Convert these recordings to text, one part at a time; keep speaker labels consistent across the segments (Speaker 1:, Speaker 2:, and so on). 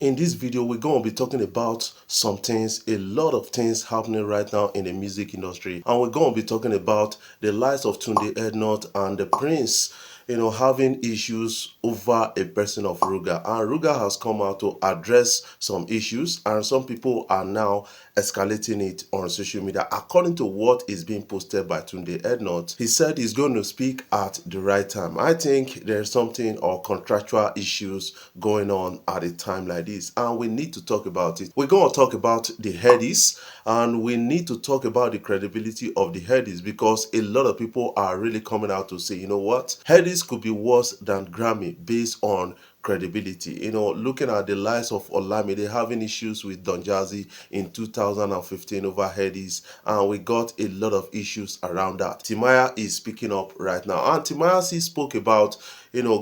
Speaker 1: In this video, we're going to be talking about some things, a lot of things happening right now in the music industry. And we're going to be talking about the lives of Tunde Ednut and the Prince, having issues over a person of Ruga. And Ruga has come out to address some issues, and some people are now escalating it on social media. According to what is being posted by Tunde Ednut, he said he's going to speak at the right time. I think there's something or contractual issues going on at a time like this, and we need to talk about it. We're going to talk about the Headies, and we need to talk about the credibility of the Headies, because a lot of people are really coming out to say, you know what, Headies could be worse than Grammy based on credibility. Looking at the lives of Olamide having issues with Don Jazzy in 2015 over Headies, and we got a lot of issues around that. Timaya is speaking up right now, and Timaya spoke about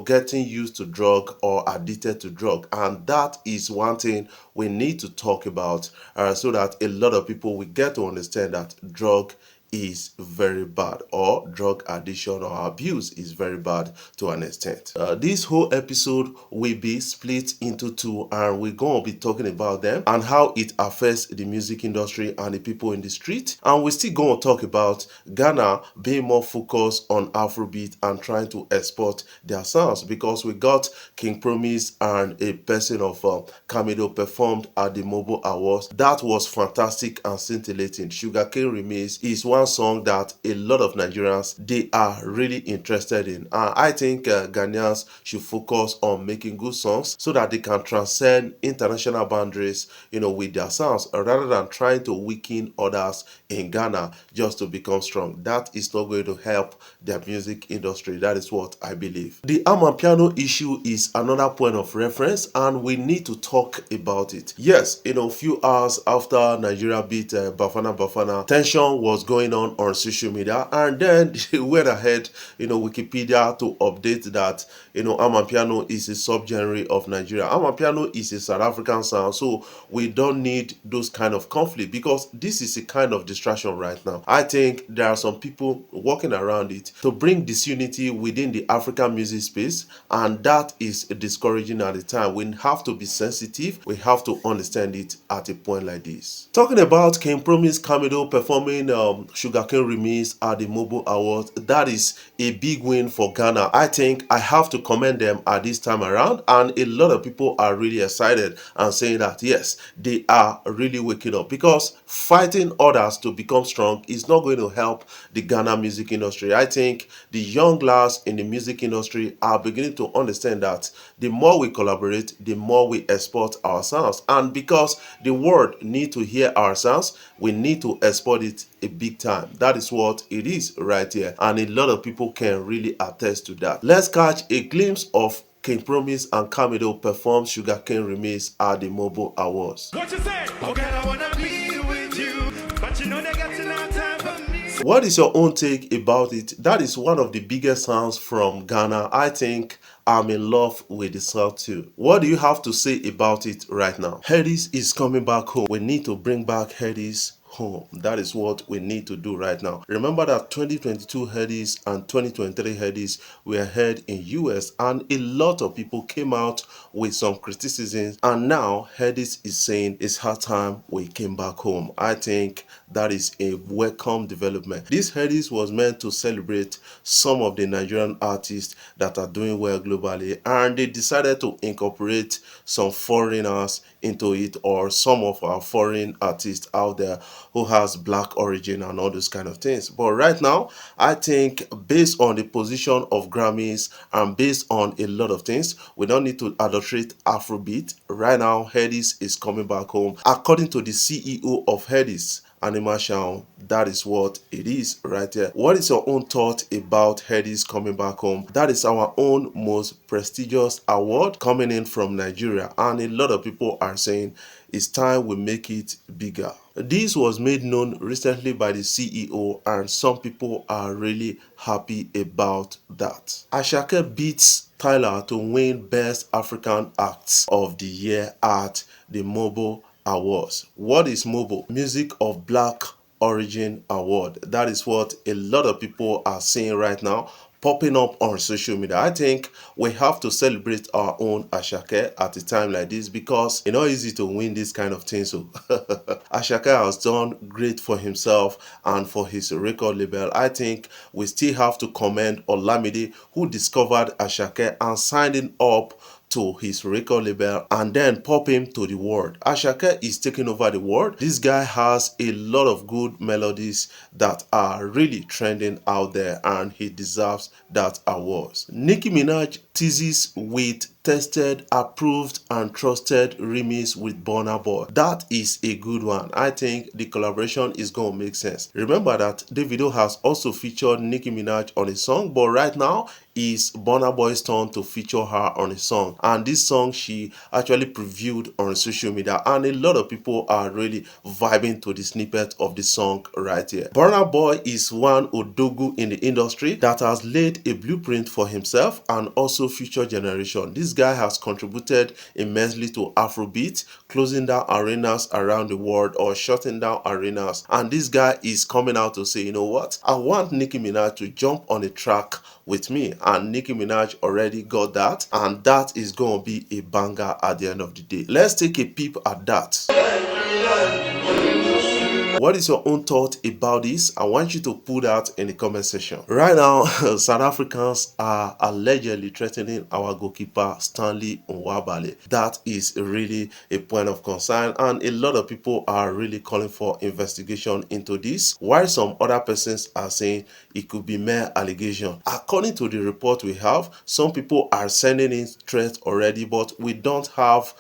Speaker 1: getting used to drug or addicted to drug, and that is one thing we need to talk about, so that a lot of people will get to understand that drug is very bad, or drug addiction or abuse is very bad to an extent. This whole episode will be split into two, and we're going to be talking about them and how it affects the music industry and the people in the street. And we're still going to talk about Ghana being more focused on Afrobeat and trying to export their sounds, because we got King Promise and a person of Camido performed at the MOBO Awards. That was fantastic and scintillating. Sugarcane Remix is one song that a lot of Nigerians, they are really interested in. I think Ghanaians should focus on making good songs so that they can transcend international boundaries, with their sounds, rather than trying to weaken others in Ghana just to become strong. That is not going to help their music industry. That is what I believe. The Amapiano issue is another point of reference, and we need to talk about it. Yes, a few hours after Nigeria beat Bafana, tension was going on social media, and then they went ahead, Wikipedia to update that, Amapiano is a subgenre of Nigeria. Amapiano is a South African sound, so we don't need those kind of conflict, because this is a kind of distraction right now. I think there are some people working around it to bring disunity within the African music space, and that is discouraging at the time. We have to be sensitive. We have to understand it at a point like this. Talking about King Promise Camido performing Sugarcane Remix at the MOBO Awards, that is a big win for Ghana. I think I have to commend them at this time around, and a lot of people are really excited and saying that yes, they are really waking up, because fighting others to become strong is not going to help the Ghana music industry. I think the young lads in the music industry are beginning to understand that the more we collaborate, the more we export our sounds, and because the world need to hear our sounds, we need to export it a big time. That is what it is right here, and a lot of people can really attest to that. Let's catch a glimpse of King Promise and Camido perform Sugarcane Remix at the MOBO Awards. What you say? Okay, I wanna be with you, but you know they got no time for me. What is your own take about it? That is one of the biggest sounds from Ghana. I think I'm in love with the sound too. What do you have to say about it right now? Headies is coming back home. We need to bring back Headies home. That is what we need to do right now. Remember that 2022 Headies and 2023 Headies were held in US, and a lot of people came out with some criticisms, and now Headies is saying it's her time we came back home. I think that is a welcome development. This Headies was meant to celebrate some of the Nigerian artists that are doing well globally, and they decided to incorporate some foreigners into it, or some of our foreign artists out there who has black origin and all those kind of things. But right now, I think based on the position of Grammys and based on a lot of things, we don't need to adulterate Afrobeat. Right now, Headies is coming back home. According to the CEO of Headies, Animation, that is what it is right there. What is your own thought about Headies coming back home? That is our own most prestigious award coming in from Nigeria, and a lot of people are saying it's time we make it bigger. This was made known recently by the CEO, and some people are really happy about that. Asake beats Tyler to win Best African Acts of the Year at the MOBO Awards. What is MOBO? Music of Black Origin Award. That is what a lot of people are saying right now. popping up on social media. I think we have to celebrate our own Asake at a time like this because it's not easy to win this kind of thing. So Asake has done great for himself and for his record label. I think we still have to commend Olamide, who discovered Asake and signed him up to his record label and then pop him to the world. Asake is taking over the world. This guy has a lot of good melodies that are really trending out there and he deserves that award. Nicki Minaj teases with tested, approved and trusted remix with Burna Boy. That is a good one. I think the collaboration is going to make sense. Remember that Davido has also featured Nicki Minaj on a song, but right now is Burna Boy's turn to feature her on a song, and this song she actually previewed on social media and a lot of people are really vibing to the snippet of the song right here. Burna Boy is one odogu in the industry that has laid a blueprint for himself and also future generation. This guy has contributed immensely to Afrobeat, closing down arenas around the world or shutting down arenas, and this guy is coming out to say, you know what, I want Nicki Minaj to jump on a track with me, and Nicki Minaj already got that, and that is going to be a banger at the end of the day. Let's take a peep at that. What is your own thought about this? I want you to put that in the comment section. Right now, South Africans are allegedly threatening our goalkeeper Stanley Nwabali. That is really a point of concern and a lot of people are really calling for investigation into this, while some other persons are saying it could be mere allegation. According to the report we have, some people are sending in threats already, but we don't have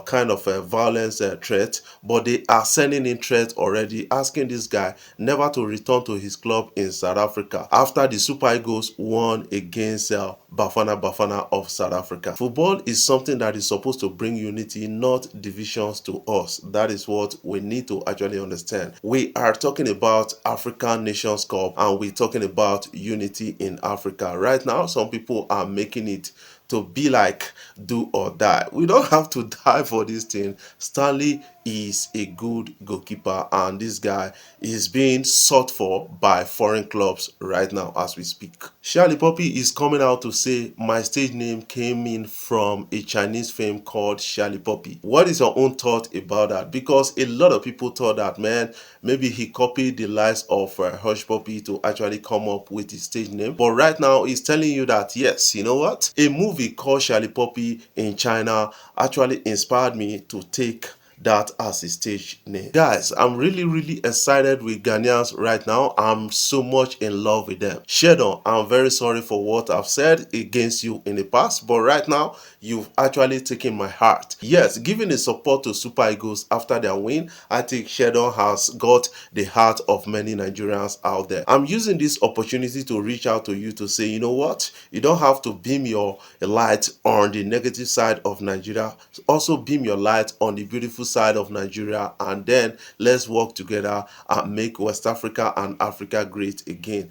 Speaker 1: kind of a violence threat, but they are sending in threats already, asking this guy never to return to his club in South Africa after the Super Eagles won against Bafana Bafana of South Africa. Football is something that is supposed to bring unity, not divisions to us. That is what we need to actually understand. We are talking about African Nations Cup and we're talking about unity in Africa. Right now, some people are making it to be like do or die. We don't have to die for this thing. Stanley is a good goalkeeper and this guy is being sought for by foreign clubs right now as we speak. Charlie Poppy is coming out to say my stage name came in from a Chinese film called Charlie Poppy. What is your own thought about that? Because a lot of people thought that, man, maybe he copied the likes of Hush Poppy to actually come up with his stage name. But right now he's telling you that yes, you know what? A movie called Charlie Poppy in China actually inspired me to take that as a stage name. Guys, I'm really excited with Ghanaians right now. I'm so much in love with them. Shadon, I'm very sorry for what I've said against you in the past, but right now you've actually taken my heart. Yes, giving the support to Super Eagles after their win, I think Shadon has got the heart of many Nigerians out there. I'm using this opportunity to reach out to you to say, you know what, you don't have to beam your light on the negative side of Nigeria. Also beam your light on the beautiful side of Nigeria, and then let's work together and make West Africa and Africa great again.